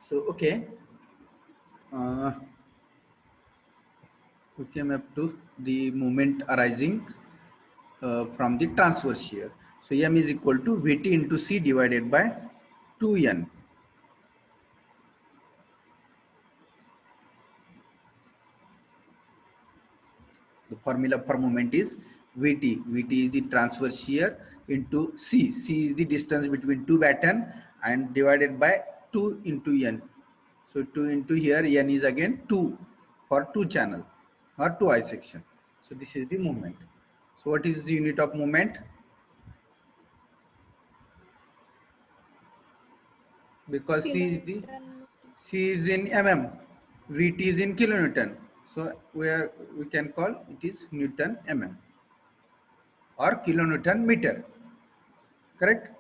So okay, uh, we came up to the moment arising from the transverse shear. So M is equal to Vt into C divided by 2N. The formula for moment is Vt. Vt is the transverse shear into C. C is the distance between two batten and divided by 2 into N. So 2 into here, N is again 2 for 2 channel or 2 I section. So this is the moment. So what is the unit of moment? Because Kilonewton. C is in mm, Vt is in kilonewton. So we can call it is Newton mm or kilonewton meter. Correct?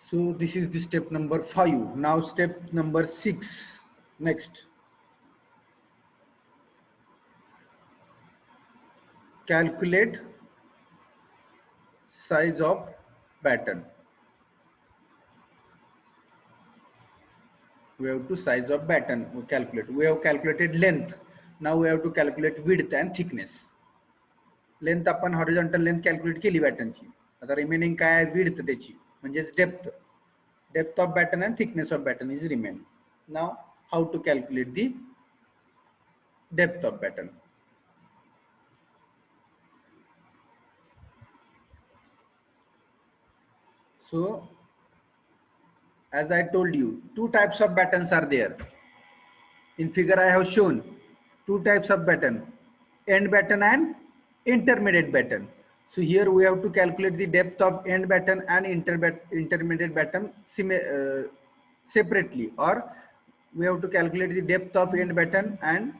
So this is the step number 5. Now step number 6. Next, calculate size of batten. We have to size of batten. We calculate. We have calculated length. Now we have to calculate width and thickness. Length आपण horizontal length calculate केली बॅटनची. आता remaining काय आहे? Width त्याची म्हणजेच depth. Depth of batten and thickness of batten is remain. Now how to calculate the depth of batten. So as I told you, two types of battens are there. In figure I have shown two types of batten, end batten and intermediate batten. So here we have to calculate the depth of end batten and intermediate batten separately, or we have to calculate the depth of end batten and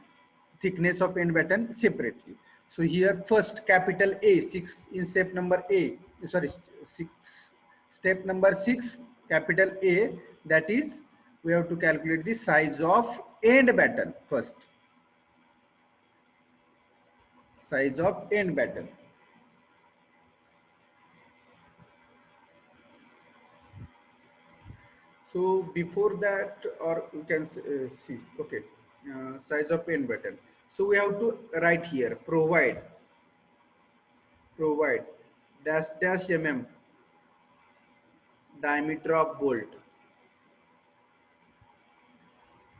thickness of end batten separately. So here first capital A, 6 in step number A, sorry, 6, step number 6, capital A, that is we have to calculate the size of end batten first. Size of end batten. So before that, or you can see, okay, size of end batten. So we have to write here, provide dash dash mm diameter of bolt,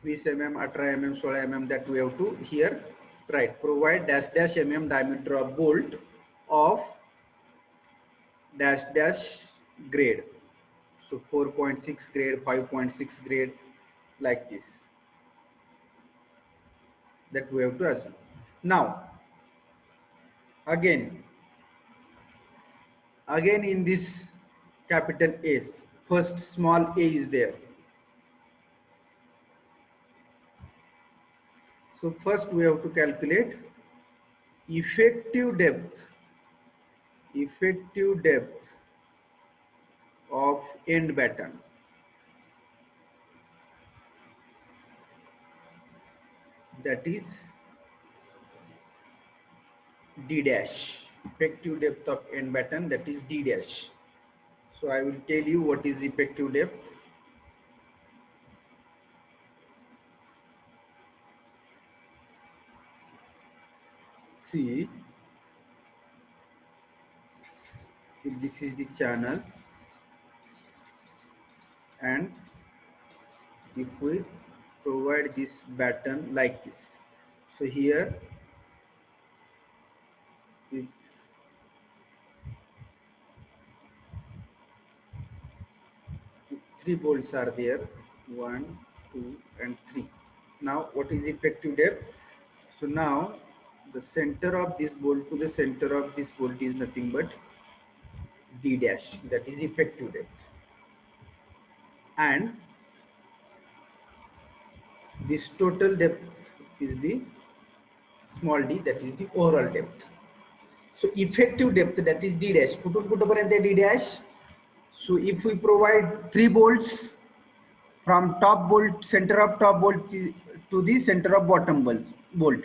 20 mm, 18 mm, 16 mm, that we have to here write. Provide dash dash mm diameter of bolt of dash dash grade. So 4.6 grade, 5.6 grade, like this. That we have to assume. Now, again in this capital A, first small a is there. So first we have to calculate effective depth of end batten. That is D dash. Effective depth of end batten, that is D dash. So I will tell you what is effective depth. See, if this is the channel and if we provide this batten like this, so here if 3 bolts are there, 1, 2 and 3. Now what is effective depth? So now the center of this bolt to the center of this bolt is nothing but D dash, that is effective depth, and this total depth is the small d, that is the overall depth. So effective depth, that is D dash. कुठून D dash. So if we provide 3 bolts from top bolt, center of top bolt to the center of bottom bolt,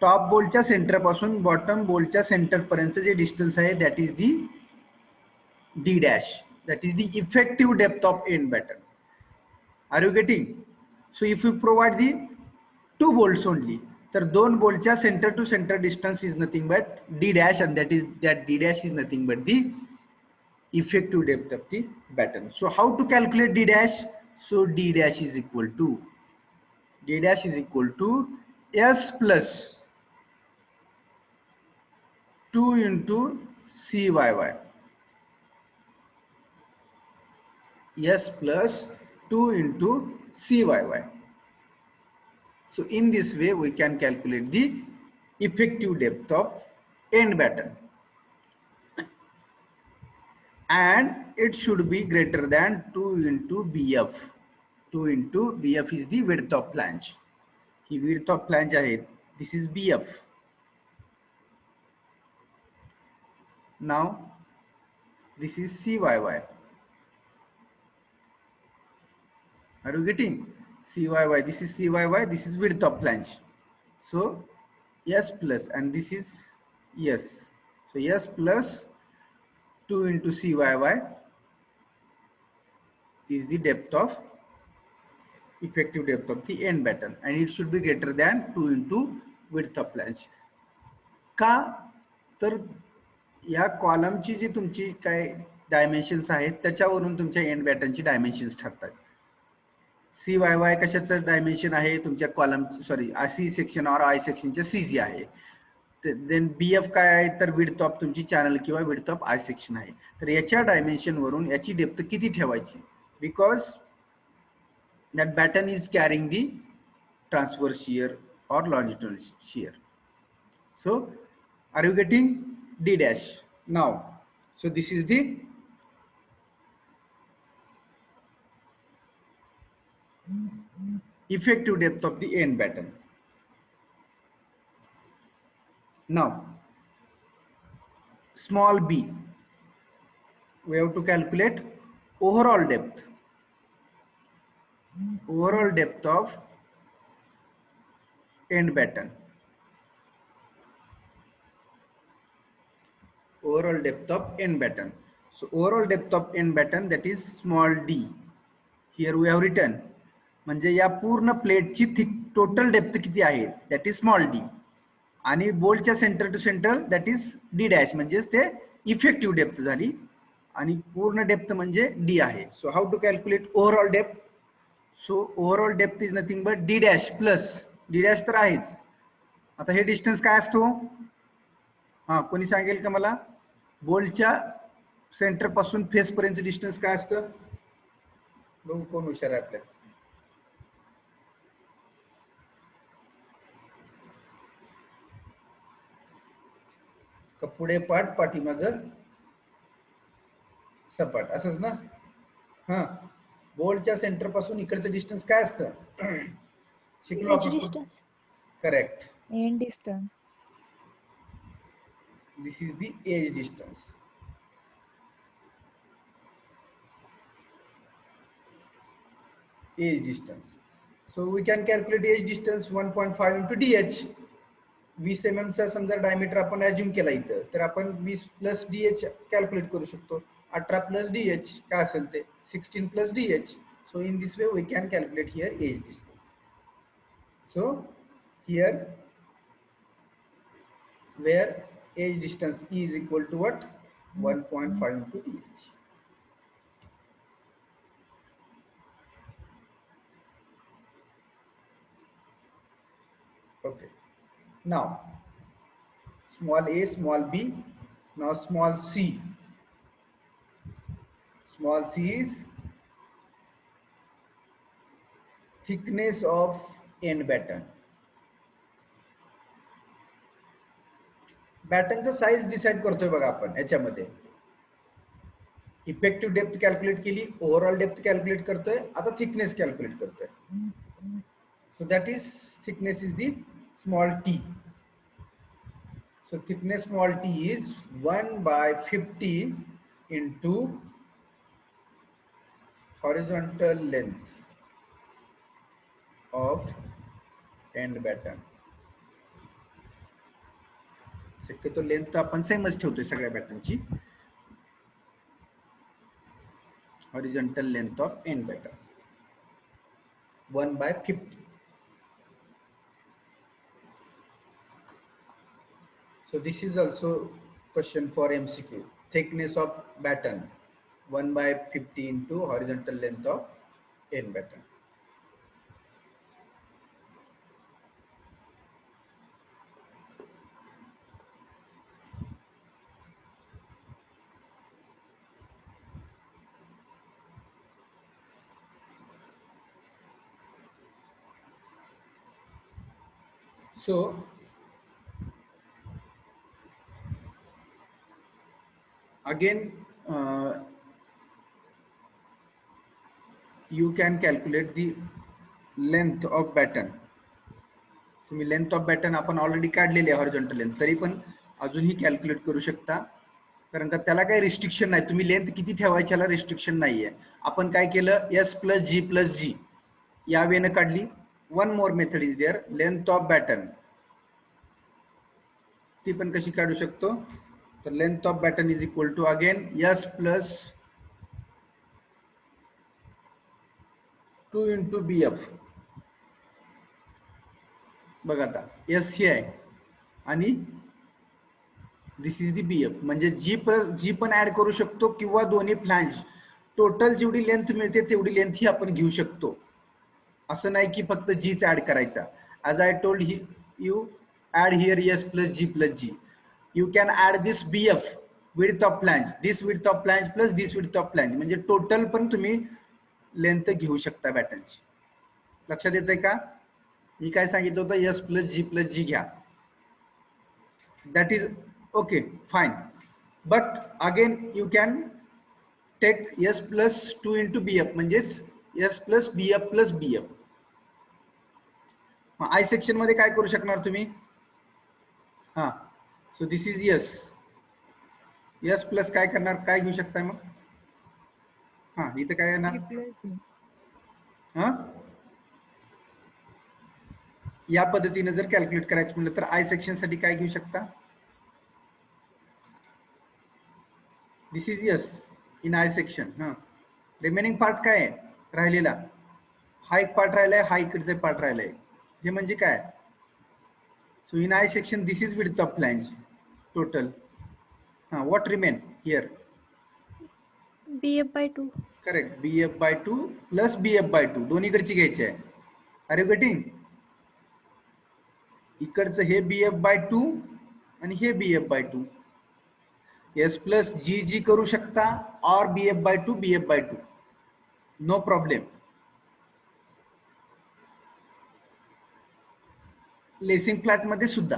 top बोल्टच्या centre पासून bottom बोल्टच्या centre पर्यंत जे distance आहे, that is the D dash, that is the effective depth of end batten. Are you getting? So if you provide the 2 bolts only, तर 2 boltच्या center to center distance is nothing but d dash, and that d dash is nothing but the effective depth of the batten. So how to calculate d dash? So d dash is equal to s plus 2 into cyy, s plus 2 into cyy. So in this way we can calculate the effective depth of end batten, and it should be greater than 2 into bf. 2 into bf is the width of flange. He width of flange आहे, this is bf. Now this is cyy. Are you getting? cyy, this is cyy, this is width of flange. So s plus, and this is s, so s plus 2 into cyy is the depth of effective depth of the end batten, and it should be greater than 2 into width of flange. का? तर या कॉलमची जी तुमची काय dimensions आहेत त्याच्यावरून तुमच्या and बॅटनची dimensions ठरतात. CYY कशाचं डायमेन्शन आहे? तुमच्या कॉलम, सॉरी सी सेक्शन और आय सेक्शनच्या CG आहे. देन BF काय आहे? तर विड्थ ऑफ तुमची चॅनल किंवा विड्थ ऑफ आय सेक्शन आहे. तर याच्या डायमेन्शन वरून याची डेप्थ किती ठेवायची? Because that batten is carrying the transverse shear or longitudinal shear. So are you getting d dash now? So this is the effective depth of the end batten. Now small b, we have to calculate overall depth of end batten. Overall depth of end batten. So overall depth of end batten, that is small d. Here we have written, म्हणजे या पूर्ण प्लेटची thick total depth किती आहे? That is small D. आणि बोल्टच्या centre to centre that is D dash, म्हणजे ते इफेक्टिव्ह डेप्थ झाली, आणि पूर्ण डेप्थ म्हणजे डी आहे. So how to calculate overall depth? So overall depth is nothing but D dash plus D dash तर आहेच. आता हे डिस्टन्स काय असतो? हा, कोणी सांगेल का मला? बोल्टच्या सेंटर पासून फेस पर्यंत डिस्टन्स काय असतं? बघू कोण हुशार आहे आपल्याला. का पुढे पाठ पाठीमाग सपाट असंच ना? हा, बोल्टच्या सेंटर पासून इकडचं डिस्टन्स काय असतं? शिकलो आपण. Correct, end distance. This is the edge distance. Edge distance. So we can calculate edge distance 1.5 into dh. 20 mm चा समजा डायमीटर आपण अज्युम केला इथं, तर आपण 20 प्लस dh कॅल्क्युलेट करू शकतो. 18 प्लस dh काय असेल ते 16 plus dh. So in this way we can calculate here edge distance. So here where edge distance is equal to what? 1.5 into dh. Okay. Now small a, small b. Now small c. Small c is thickness of end batten. बॅटनचा size decide करतोय बघा आपण याच्यामध्ये. Effective depth calculate केली, overall depth calculate करतोय, आता thickness calculate करतोय. So that is thickness is the small T. So thickness small t is 1/50 into horizontal length of end batten. शक्यतो लेंथ आपण सेमच ठेवतोय सगळ्या बॅटनची. horizontal length of end pattern 1 by 50. So this is also question for MCQ. Thickness of batten 1 by 50 into horizontal length of end batten. So again you can calculate the length of batten. तुम्ही length of batten आपण already काढलेली आहे horizontal length, तरी पण अजूनही calculate करू शकता, कारण का त्याला काही रिस्ट्रिक्शन नाही. तुम्ही लेंथ किती ठेवायची याला रिस्ट्रिक्शन नाहीये. आपण काय केलं, एस प्लस जी या वेनं काढली. One more method is there, length of batten. ती पण कशी काढू शकतो, तर length of batten is equal to again S plus 2 into B F. बघा आता एस हे आहे आणि this is the B F, म्हणजे जी पण ऍड करू शकतो किंवा दोन्ही फ्लॅंज. टोटल जेवढी लेंथ मिळते तेवढी लेंथ ही आपण घेऊ शकतो. असं नाही की फक्त जीच ऍड करायचा. As I told he you add here S plus G. You can add this B F width of flange, this width of flange plus this width of flange, म्हणजे टोटल पण तुम्ही लेंथ घेऊ शकता बॅटनची. लक्षात येतंय का? मी काय सांगितलं होतं, एस प्लस जी घ्या. That is okay, fine, but again you can take s plus 2 into bf, म्हणजेच s plus bf. Mug I section मध्ये काय करू शकणार तुम्ही, हा, सो दिस इज एस प्लस काय करणार, काय घेऊ शकताय मग, हा इथं काय येणार, हा या पद्धतीने जर कॅल्क्युलेट करायचं म्हटलं तर आय सेक्शन साठी काय घेऊ शकता, this is yes in I section. हा, रिमेनिंग पार्ट काय आहे राहिलेला, हा एक पार्ट राहिलाय, हा इकडचा पार्ट राहिलाय. हे म्हणजे काय, so in I section this is width of flange total. हा, what remain here, BF/2. Correct, BF/2 plus BF/2 दोन्हीकडची घ्यायची आहे. अरे गेटिंग, इकडचं हे BF/2 आणि हे BF/2. एस प्लस जी करू शकता और BF/2, no problem. Lacing flat मध्ये सुद्धा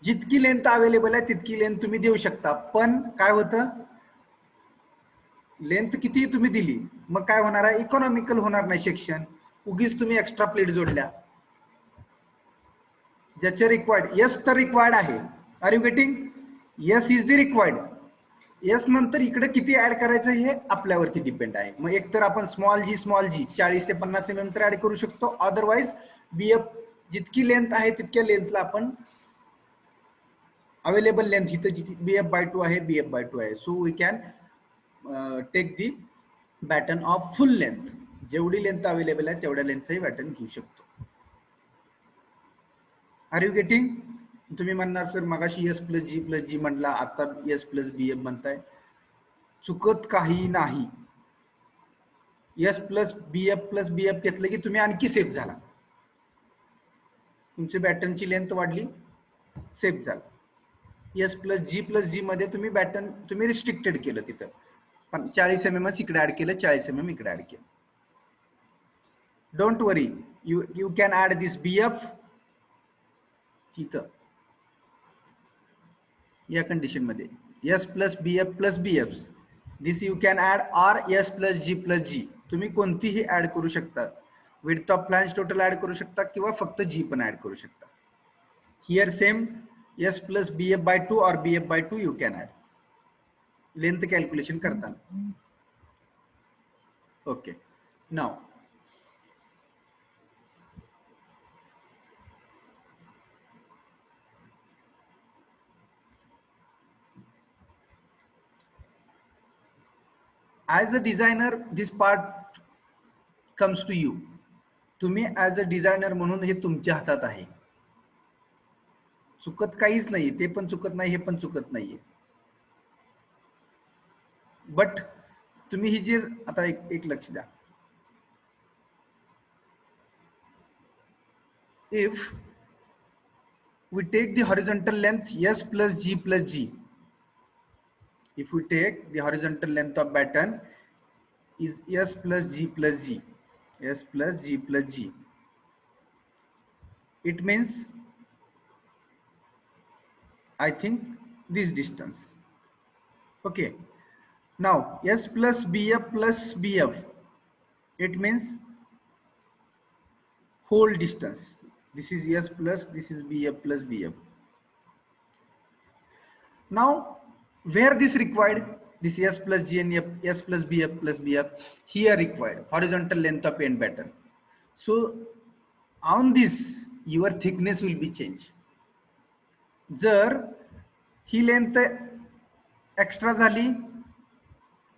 जितकी लेंथ अवेलेबल आहे तितकी लेंथ तुम्ही देऊ शकता, पण काय होतं, लेंथ किती तुम्ही दिली मग काय होणार आहे, इकॉनॉमिकल होणार नाही सेक्शन. उगीच तुम्ही एक्स्ट्रा प्लेट जोडल्या, ज्याचे रिक्वायर्ड यस तर रिक्वायर्ड आहे. Are you getting, yes is the required. Yes नंतर इकडे किती ऍड करायचं हे आपल्यावरती डिपेंड आहे. मग एक तर आपण स्मॉल जी 40 ते 50 mm तर ऍड करू शकतो, अदरवाइज बीएफ जितकी लेंथ आहे तितक्या लेंथला आपण अवेलेबल लेंथ इथं BF/2 आहे, BF/2 आहे, so we can take the batten of full length. जेवढी लेंथ अवेलेबल आहे तेवढ्या लेंथचंही बॅटन घेऊ शकतो. Are you getting? तुम्ही म्हणणार सर मगाशी एस प्लस जी म्हटला, आता एस प्लस BF म्हणताय. चुकत काही नाही. एस प्लस BF घेतलं की तुम्ही आणखी सेफ झाला, तुमची बॅटनची लेंथ वाढली, सेफ झाला. एस प्लस जी मध्ये तुम्ही बॅटन तुम्ही रिस्ट्रिक्टेड केलं, तिथं पण 40 mm इकडे ऍड केलं, 40 mm इकडे ऍड केलं. Don't worry, you can add this BF तिथं या कंडिशन मध्ये, S plus BF this you can add, or S plus G तुम्ही कोणतीही ऍड करू शकता. Width of flange total add करू शकता किंवा फक्त जी पण ऍड करू शकता. Here same S plus BF/2 और BF/2 you can add length calculation करताना. Okay, now as a designer this part comes to you. तुम्ही ॲज अ डिझायनर म्हणून हे तुमच्या हातात आहे. चुकत काहीच नाही, ते पण चुकत नाही, हे पण चुकत नाहीये. बट तुम्ही ही जी आता एक लक्ष द्या. If we take the horizontal length s plus g plus g, if we take the horizontal length of batten is s plus g plus g, s plus g plus g, it means I think this distance. Okay, now s plus bf, it means whole distance. This is s plus, this is bf plus bf. Now, where this required, this S plus G and S plus BF, here required horizontal length of end batten. So, on this, your thickness will be changed. जर ही length extra झाली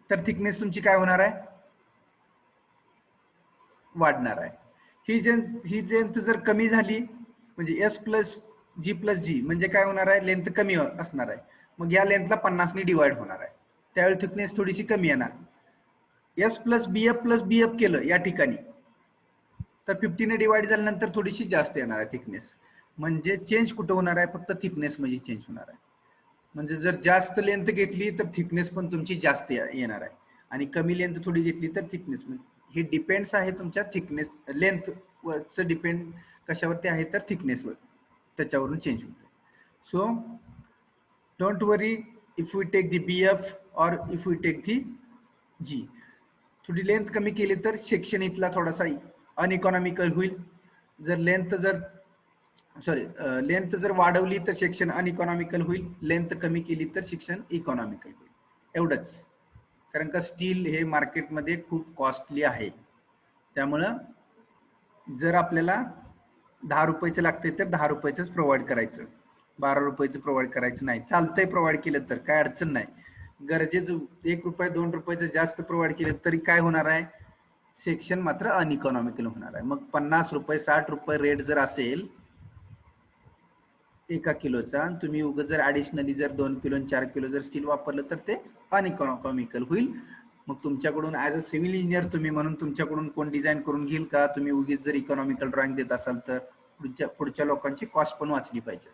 तर thickness तुमची काय होणार आहे, वाढणार आहे. ही length जर कमी झाली म्हणजे एस प्लस जी प्लस जी म्हणजे काय होणार आहे, लेंथ कमी असणार आहे. मग या लेंथला 50 ने डिवाइड होणार आहे, त्यावेळी थिकनेस थोडीशी कमी येणार. एस प्लस बीएफ केलं या ठिकाणी तर 50 ने डिवाइड झाल्यानंतर थोडीशी जास्त येणार आहे थिकनेस. म्हणजे चेंज कुठं होणार आहे, फक्त थिकनेस मध्ये चेंज होणार आहे. म्हणजे जर जास्त लेंथ घेतली तर थिकनेस पण तुमची जास्त येणार आहे आणि कमी लेंथ थोडी घेतली तर थिकनेस, हे डिपेंड्स आहे तुमच्या थिकनेस लेंथ वरचं डिपेंड कशावरती आहे तर थिकनेसवर, त्याच्यावरून चेंज होते. So don't worry if we take the BF और if we take the G. थोडी लेंथ कमी केली तर सेक्शन इथला थोडासा अनइकॉनॉमिकल होईल. जर लेंथ जर वाढवली तर सेक्शन अनइकॉनॉमिकल होईल, लेंथ कमी केली तर सेक्शन इकॉनॉमिकल होईल. एवढंच. कारण का स्टील हे मार्केटमध्ये खूप कॉस्टली आहे. त्यामुळं जर आपल्याला 10 रुपयाचं लागते तर 10 रुपयाचंच प्रोव्हाइड करायचं, 12 रुपयाचं प्रोव्हाइड करायचं नाही. चालतंय प्रोव्हाइड केलं तर काय अडचण नाही. गरजेचं 1 रुपये 2 रुपयाचं जास्त प्रोव्हाइड केलं तरी काय होणार आहे, सेक्शन मात्र अनइकॉनॉमिकल होणार आहे. मग 50 रुपये 60 रुपये रेट जर असेल एका किलोचा, तुम्ही उगाच जर ॲडिशनली जर 2 किलो 4 किलो जर स्टील वापरलं तर ते अनइकॉनॉमिकल होईल. मग तुमच्याकडून ॲज अ सिव्हिल इंजिनियर तुम्ही म्हणून तुमच्याकडून कोण डिझाईन करून घेईल का, तुम्ही उगीच जर इकॉनॉमिकल ड्रॉइंग देत असाल तर पुढच्या लोकांची कॉस्ट पण वाचली पाहिजे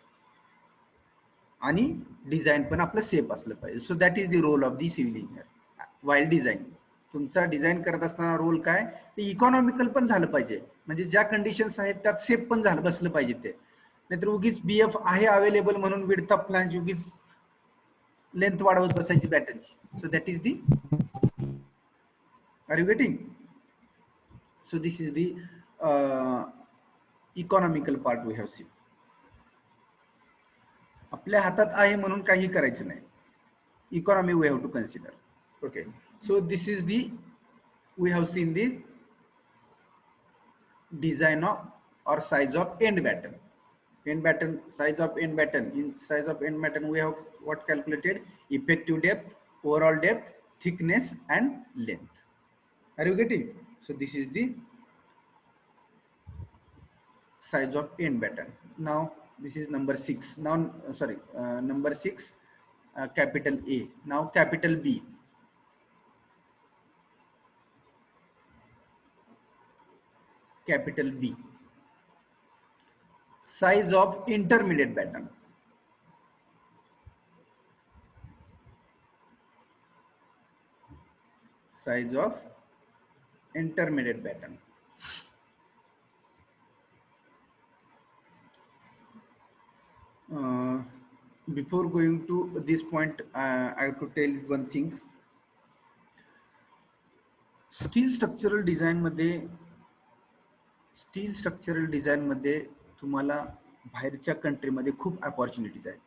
आणि डिझाईन पण आपलं सेफ असलं पाहिजे. So that is the role of the civil engineer while design. तुमचा डिझाईन करत असताना रोल काय, ते इकॉनॉमिकल पण झालं पाहिजे, म्हणजे ज्या कंडिशन्स आहेत त्यात सेफ पण झालं बसलं पाहिजे ते. नाहीतर उगीच बीएफ आहे अवेलेबल म्हणून विड्थ ऑफ फ्लॅंज उगीच लेंथ वाढवत बसायची बॅटनची. So that is the, are you getting? So this is the economical part we have seen. आपल्या हातात आहे म्हणून काही करायचं नाही, economy we have to consider. Okay, so this is the, we have seen the design of or size of end batten. End batten, size of end batten. In size of end batten we have what calculated? Effective depth, overall depth, thickness and length. Are you getting? So this is the size of end batten. Now this is number 6. Now number 6, capital A. Now capital B. Capital B. Size of intermediate batten. Size of intermediate batten. Before going to this point, I have to tell one thing. Steel structural design मध्ये तुम्हाला बाहेरच्या कंट्रीमध्ये खूप opportunities आहेत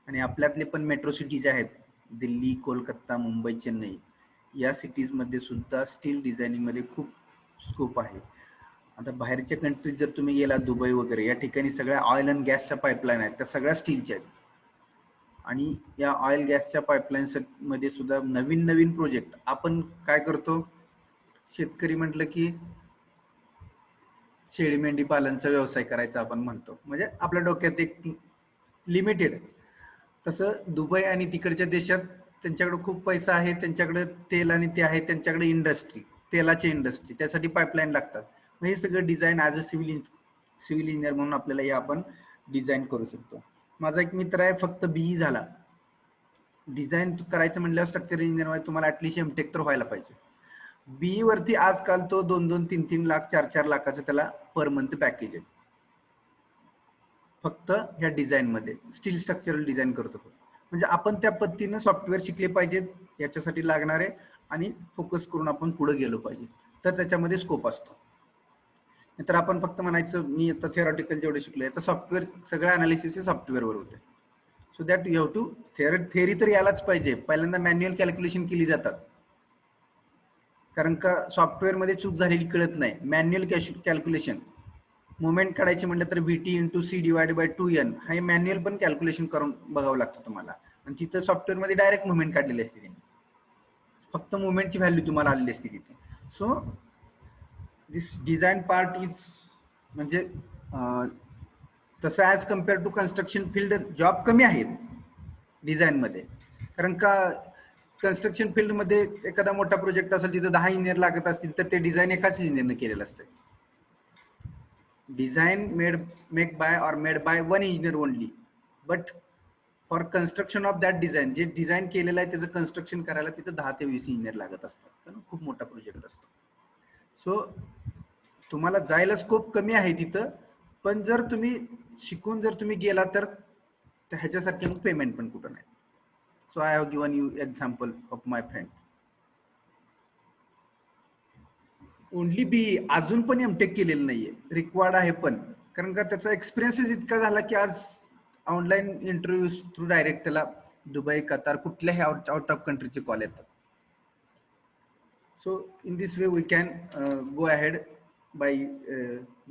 आणि आपल्यातले पण metro cities आहेत, दिल्ली, कोलकाता, मुंबई, चेन्नई, या cities मध्ये सुद्धा स्टील डिझायनिंग मध्ये खूप स्कोप आहे. आता बाहेरच्या कंट्रीज जर तुम्ही गेला, दुबई वगैरे, या ठिकाणी सगळ्या ऑइल अँड गॅसच्या पाईपलाईन आहेत, त्या सगळ्या स्टीलच्या आहेत. आणि या ऑइल गॅसच्या पाईपलाईन्स मध्ये सुद्धा नवीन नवीन प्रोजेक्ट आपण काय करतो, शेतकरी म्हटलं की शेळी मेंढी पालनचा व्यवसाय करायचा आपण म्हणतो, म्हणजे आपल्या डोक्यात एक लिमिटेड. तसं दुबई आणि तिकडच्या देशात त्यांच्याकडे खूप पैसा आहे, त्यांच्याकडे तेल आणि ते आहे, त्यांच्याकडे इंडस्ट्री, तेलाची इंडस्ट्री, त्यासाठी पाईपलाईन लागतात. मग हे सगळं design as a civil engineer म्हणून आपल्याला हे आपण डिझाईन करू शकतो. माझा एक मित्र आहे, फक्त बीई झाला. डिझाईन करायचं म्हटल्यावर स्ट्रक्चरल इंजिनियर तुम्हाला ऍटलिस्ट एमटेक तर व्हायला पाहिजे. बीई वरती आजकाल तो 2-2, 3-3 लाख, 4-4 लाखाचं त्याला पर मंथ पॅकेज आहे, फक्त ह्या डिझाईन मध्ये. स्टील स्ट्रक्चरल डिझाईन करतो. म्हणजे आपण त्या पद्धतीनं सॉफ्टवेअर शिकले पाहिजेत याच्यासाठी लागणारे, आणि फोकस करून आपण पुढे गेलो पाहिजे, तर त्याच्यामध्ये स्कोप असतो. तर आपण फक्त म्हणायचं मी आता थिअरॉटिकल जेवढे शिकलो, याचा सॉफ्टवेअर सगळं अनालिसिस हे सॉफ्टवेअरवर होते. So that you have to theory तर यायलाच पाहिजे. पहिल्यांदा मॅन्युअल कॅल्क्युलेशन केली जातात, कारण का सॉफ्टवेअर मध्ये चूक झालेली कळत नाही. मॅन्युअल कॅल्क्युलेशन, मुवमेंट काढायची म्हटलं तर VT × C / 2n हे मॅन्युअल पण कॅल्क्युलेशन करून बघावं लागतं तुम्हाला. आणि तिथं सॉफ्टवेअर मध्ये डायरेक्ट मुवमेंट काढलेली असते त्यांनी, फक्त मुवमेंटची व्हॅल्यू तुम्हाला आलेली असते तिथे. So this design part is म्हणजे तसं as compare to construction field job कमी आहेत डिझाईन मध्ये. कारण का कन्स्ट्रक्शन फील्ड मध्ये एखादा मोठा प्रोजेक्ट असेल, तिथे 10 इंजिनियर लागत असतील, तर ते डिझाईन एकाच इंजिनियरने केलेलं असतं. Design make by or made by one engineer only, but for construction of that design, जे डिझाईन केलेलं आहे त्याचं कन्स्ट्रक्शन करायला तिथं 10 ते 20 इंजिनियर लागत असतात, कारण खूप मोठा प्रोजेक्ट असतो. सो तुम्हाला जायला स्कोप कमी आहे तिथं, पण जर तुम्ही शिकून जर तुम्ही गेला तर ह्याच्यासारखे मग पेमेंट पण कुठं नाही. So I have given you example of my friend. Only B, अजून पण एमटेक केलेलं नाहीये, रिक्वायर्ड आहे पण, कारण का त्याचा एक्सपिरियन्सच इतका झाला की आज ऑनलाईन इंटरव्ह्यू थ्रू डायरेक्ट त्याला दुबई, कतार, कुठल्याही आउट ऑफ कंट्रीचे कॉल येतात. So in this way we can go ahead by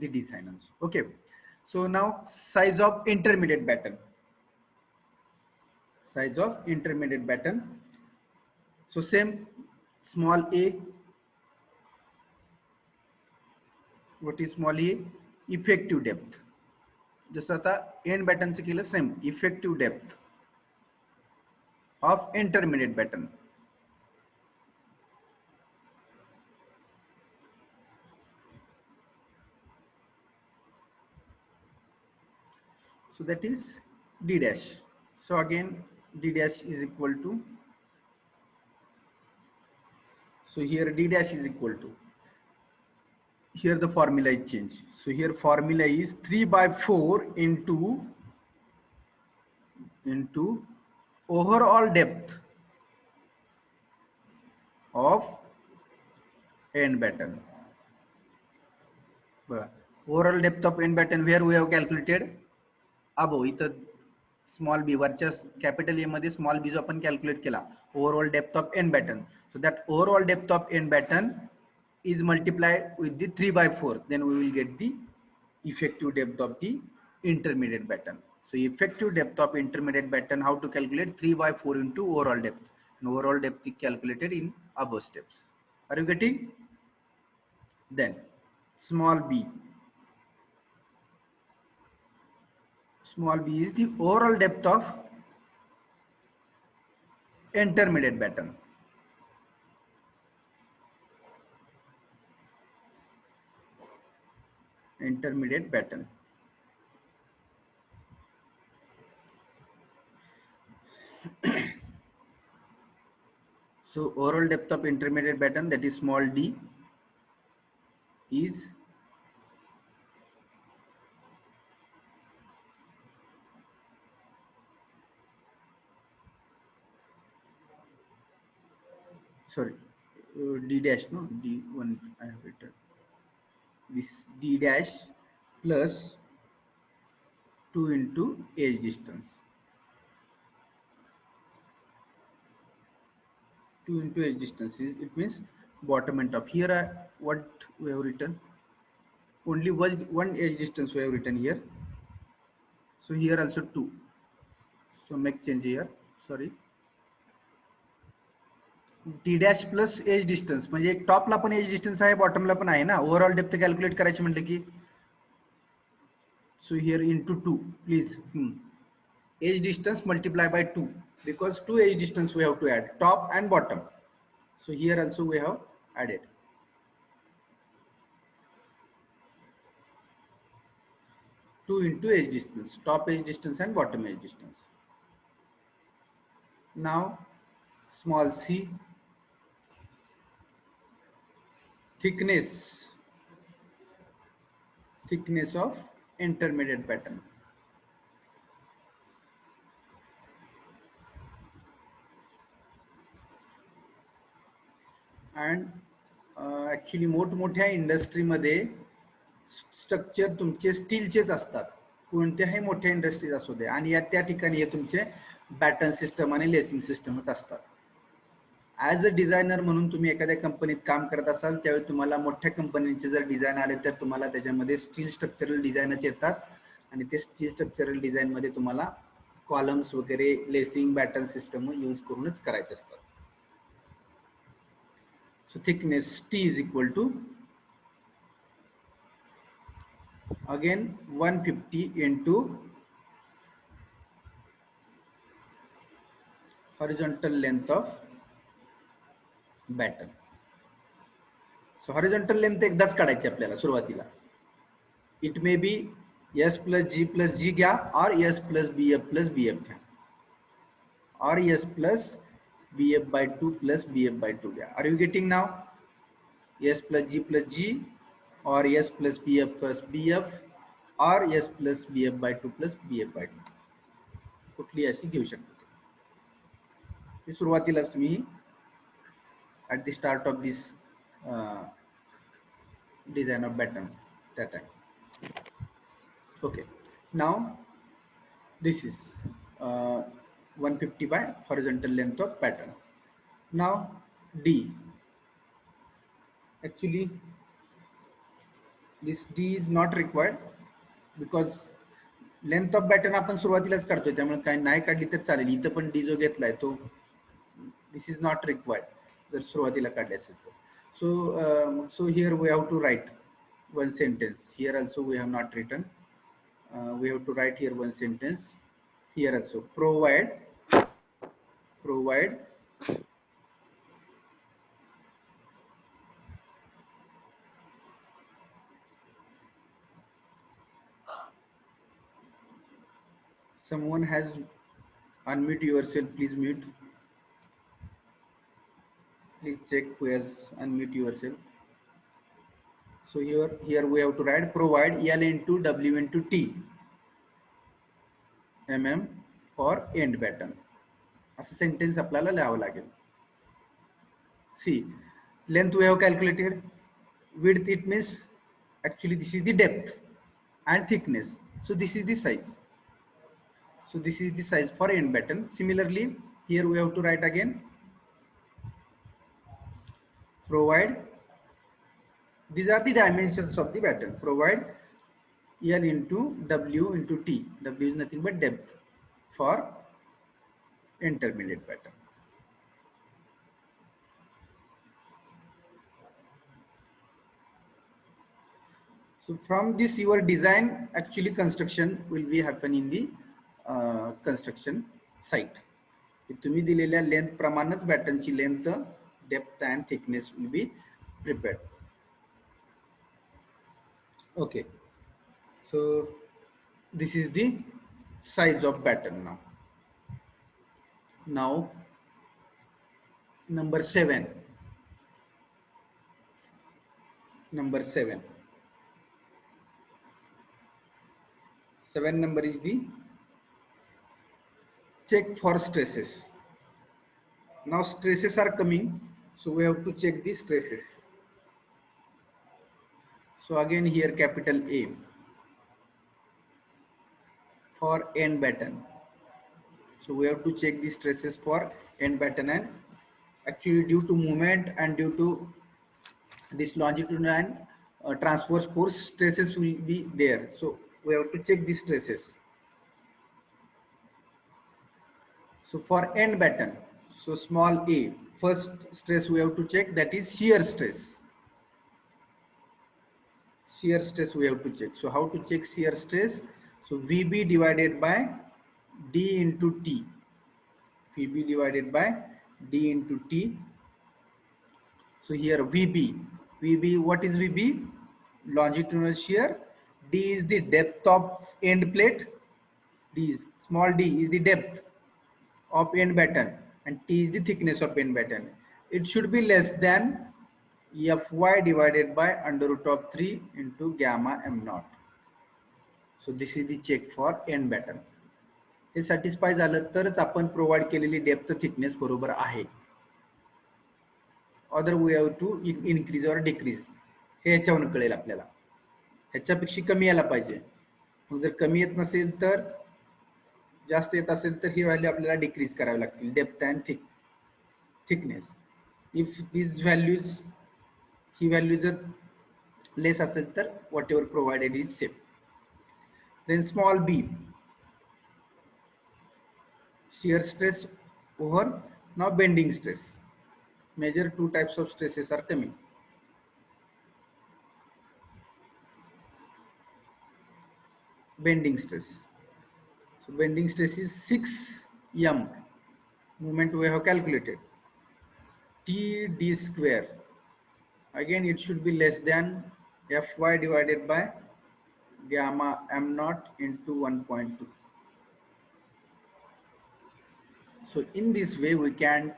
the designers. Okay, so now size of intermediate batten. Size of intermediate batten. So same, small a. What is small a? Effective depth. जसं आता end battenचं केलं, same effective depth of intermediate batten. So that is d dash. So again d dash is equal to, so here d dash is equal to, here the formula is changed. So here formula is 3/4 into overall depth of end batten. Overall depth of end batten where we have calculated above, इथं small b वरच्या capital A मध्ये small b जो आपण calculate केला, overall depth of end batten. So that overall depth of end batten is multiplied with the 3/4, then we will get the effective depth of the intermediate batten. So effective depth of intermediate batten, how to calculate? 3/4 into overall depth, and overall depth is calculated in above steps. Are you getting? Then small b is the overall depth of intermediate batten. Intermediate batten. So overall depth of intermediate batten, that is small d, is sorry, d dash, no, d1 I have written, this d dash plus 2 into edge distance. 2 into edge distance is, it means bottom and top. Here what we have written, only one edge distance we have written here. So here also 2. So make change here. Sorry. D dash plus edge distance म्हणजे एक टॉपला पण as distance आहे बॉटमला पण आहे ना overall depth calculate करायची म्हटलं की so here into 2 please edge distance multiply by 2 because 2 edge distance we have to add top and bottom so here also we have added 2 into edge distance top edge distance and bottom edge distance now small c thickness of intermediate pattern and actually मोठमोठ्या इंडस्ट्रीमध्ये structure तुमचे स्टीलचेच असतात कोणत्याही मोठ्या industries असू दे आणि त्या ठिकाणी हे तुमचे बॅटन सिस्टम आणि लेसिंग सिस्टमच असतात ॲज अ डिझायनर म्हणून तुम्ही एखाद्या कंपनीत काम करत असाल त्यावेळी तुम्हाला मोठ्या कंपनीचे जर डिझाईन आले तर तुम्हाला त्याच्यामध्ये स्टील स्ट्रक्चरल डिझाईनच येतात आणि ते स्टील स्ट्रक्चरल डिझाईनमध्ये तुम्हाला कॉलम्स वगैरे लेसिंग बॅटन सिस्टम यूज करूनच करायचे असतात so thickness T is equal to again 150 into horizontal length of batten so horizontal length एकदाच काढायची आपल्याला सुरुवातीला it may be S plus G घ्या or S plus BF घ्या or S plus BF by 2 plus BF by 2 घ्या are you getting now S plus G or S plus BF or S plus BF by 2 plus BF by 2 कुठली अशी घेऊ शकतो सुरुवातीलाच तुम्ही at the start of this design of batten that time okay now this is 150 by horizontal length of pattern now D actually this D is not required because length of batten आपण सुरुवातीलाच काढतोय त्यामुळे काही नाही काढली तर चालेल इथं पण डी जो घेतलाय तो दिस इज नॉट रिक्वायर्ड जर सुरुवातीला काढले असेल तर so here we have to write one sentence here also we have not written we have to write here one sentence here also provide someone has unmute yourself please mute please check who has unmute yourself so here we have to write provide L into W into T mm for end batten असं sentence आपल्याला लिहावं लागेल see length we have calculated width it means actually this is the depth and thickness so this is the size so this is the size for end batten similarly here we have to write again provide these are the dimensions of the batten provide L into W into T W is nothing but depth for intermediate batten so from this your design actually construction will be happen in the construction site तुम्ही दिलेल्या length प्रमाणेच बॅटनची length depth and thickness will be prepared okay so this is the size of batten now number 7 number is the check for stresses now stresses are coming so we have to check the stresses so again here capital A for end batten so we have to check the stresses for end batten and actually due to movement and due to this longitudinal and transverse force stresses will be there so we have to check the stresses So for end batten, so small a, first stress we have to check, that is shear stress. Shear stress we have to check. So how to check shear stress? So VB divided by D into T. VB divided by D into T. So here VB, what is VB? Longitudinal shear. D is the depth of end plate. Small d is the depth of end batten, and T is the thickness of end batten. It should be less than Fy divided by under root of 3 into gamma m naught. So this is the check for end batten. हे satisfy झालं तरच आपण provide केलेली depth thickness बरोबर आहे. Other we have to increase or decrease, हे ह्याच्यावरून कळेल आपल्याला. ह्याच्यापेक्षा कमी यायला पाहिजे. मग जर कमी येत नसेल तर, जास्त येत असेल तर ही व्हॅल्यू आपल्याला डिक्रीज करावी लागतील, depth and thickness. If this values, ही व्हॅल्यू जर लेस असेल तर whatever provided is safe. Then small B, shear stress over now bending stress. Major two types of stresses are coming. Bending stress. So bending stress is 6 m. Moment we have calculated. T d square. Again it should be less than Fy divided by gamma m naught into 1.2. So in this way we can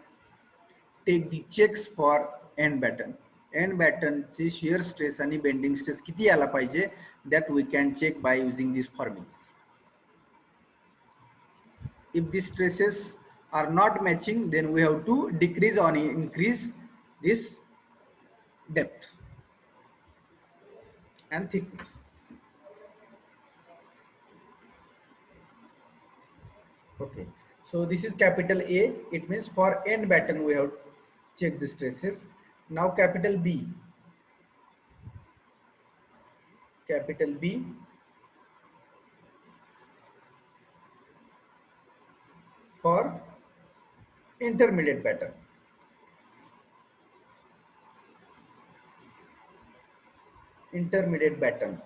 take the checks for end batten. End batten ची shear stress आणि bending stress किती यायला पाहिजे, that we can check by using these formulas. If these stresses are not matching, then we have to decrease or increase this depth and thickness. Okay, so this is capital A. It means for end batten we have check the stresses. Now capital B. Capital B for intermediate batten. Intermediate batten.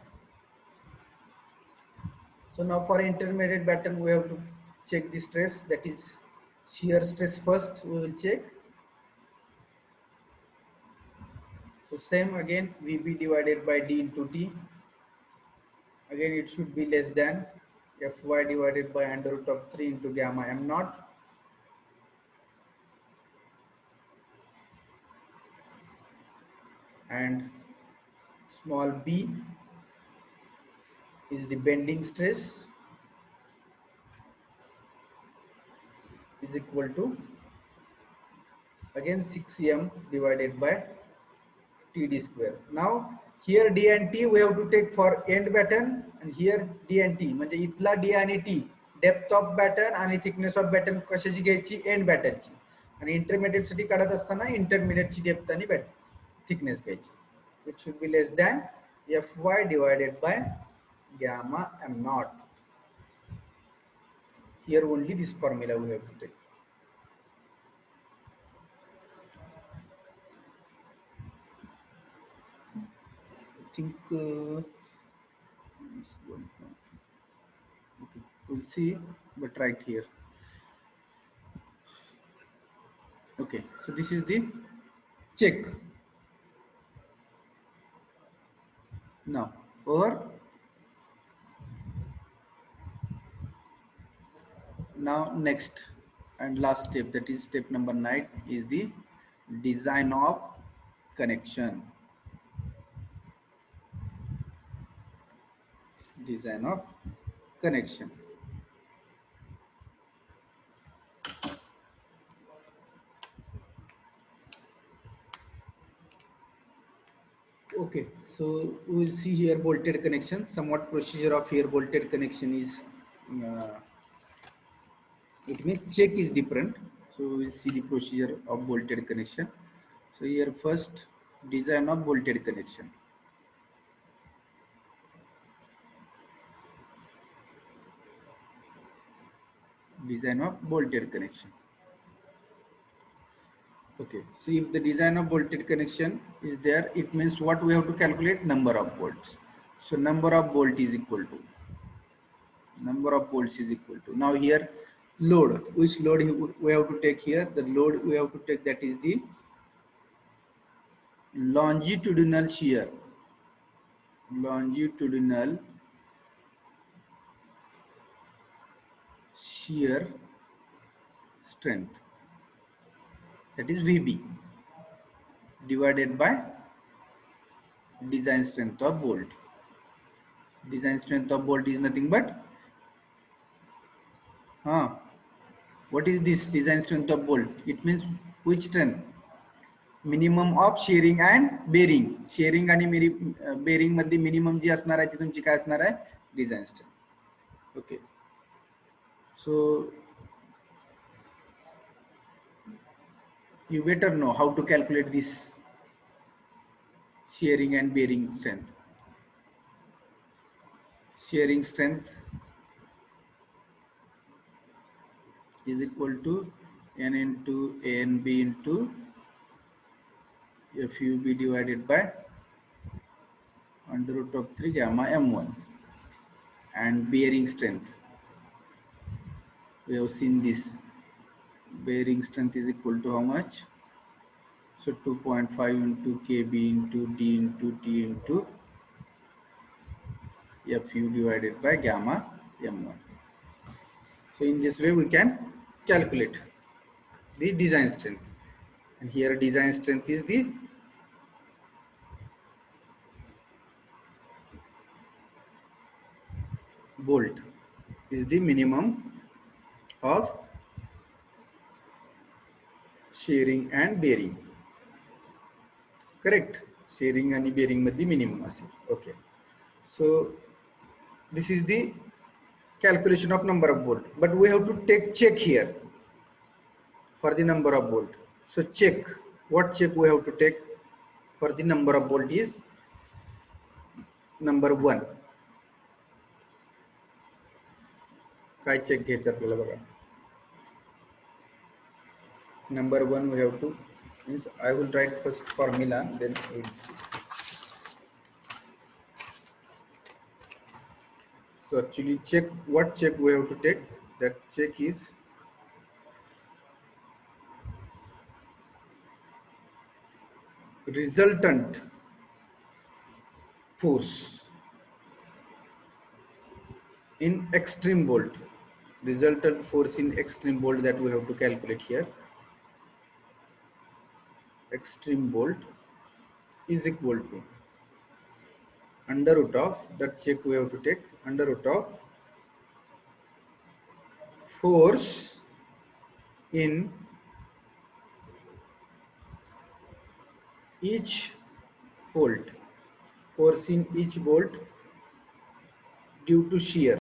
So now for intermediate batten we have to check the stress, that is shear stress first we will check. So same again, VB divided by D into T. Again it should be less than Fy divided by under root of 3 into gamma m naught. And small b is the bending stress, is equal to again 6m divided by Td square. Now here D and T we have to take for end batten, and here D and T म्हणजे इथला D आणि T depth of baton आणि thickness of baton कशाची घ्यायची, and बॅटनची. आणि intermediate साठी काढत असताना इंटरमिडिएटची डेप्थ आणि थिकनेस घ्यायची. It should be less than Fy divided by gamma m naught. Here only this formula we have to take. I think okay, we'll see, but right here. Okay, so this is the check. Now or now next and last step, that is step number 9, is the design of connection. Design of connection. Okay, so we will see here bolted connection. Somewhat procedure of here bolted connection is it means check is different. So we will see the procedure of bolted connection. So here first design of bolted connection. design of bolted connection. Okay, so if the design of bolted connection is there, it means what we have to calculate? Number of bolts. So number of bolt is equal to number of bolts is equal to, now here load, which load we have to take here? The load we have to take, that is the longitudinal shear, longitudinal shear strength, that is VB, divided by design strength of bolt. Design strength of bolt is nothing but what is this design strength of bolt? It means which strength? Minimum of shearing and bearing. Shearing आणि bearing मध्ये minimum जी असणार आहे ती तुमची काय असणार आहे? Design strength. Okay, so you better know how to calculate this shearing and bearing strength. Shearing strength is equal to N into ANB into FUB divided by under root of 3 gamma M1. And bearing strength, we have seen this. Bearing strength is equal to how much? So 2.5 into KB into D into T into Fu divided by gamma M1. So in this way we can calculate the design strength. And here design strength is the bolt, is the minimum of shearing and bearing. Correct? Shearing and bearing मध्ये minimum असेल. Okay. So this is the calculation of number of bolt, but we have to take check here for the number of bolt. So check, what check we have to take for the number of bolt is number 1. काय check घ्यायचं आपल्याला बघा. Number 1 we have to, means I will write first formula, then we will see. So actually check, what check we have to take? That check is resultant force in extreme bolt. Resultant force in extreme bolt that we have to calculate here. Extreme bolt is equal to under root of, that check we have to take, under root of force in each bolt, force in each bolt due to shear.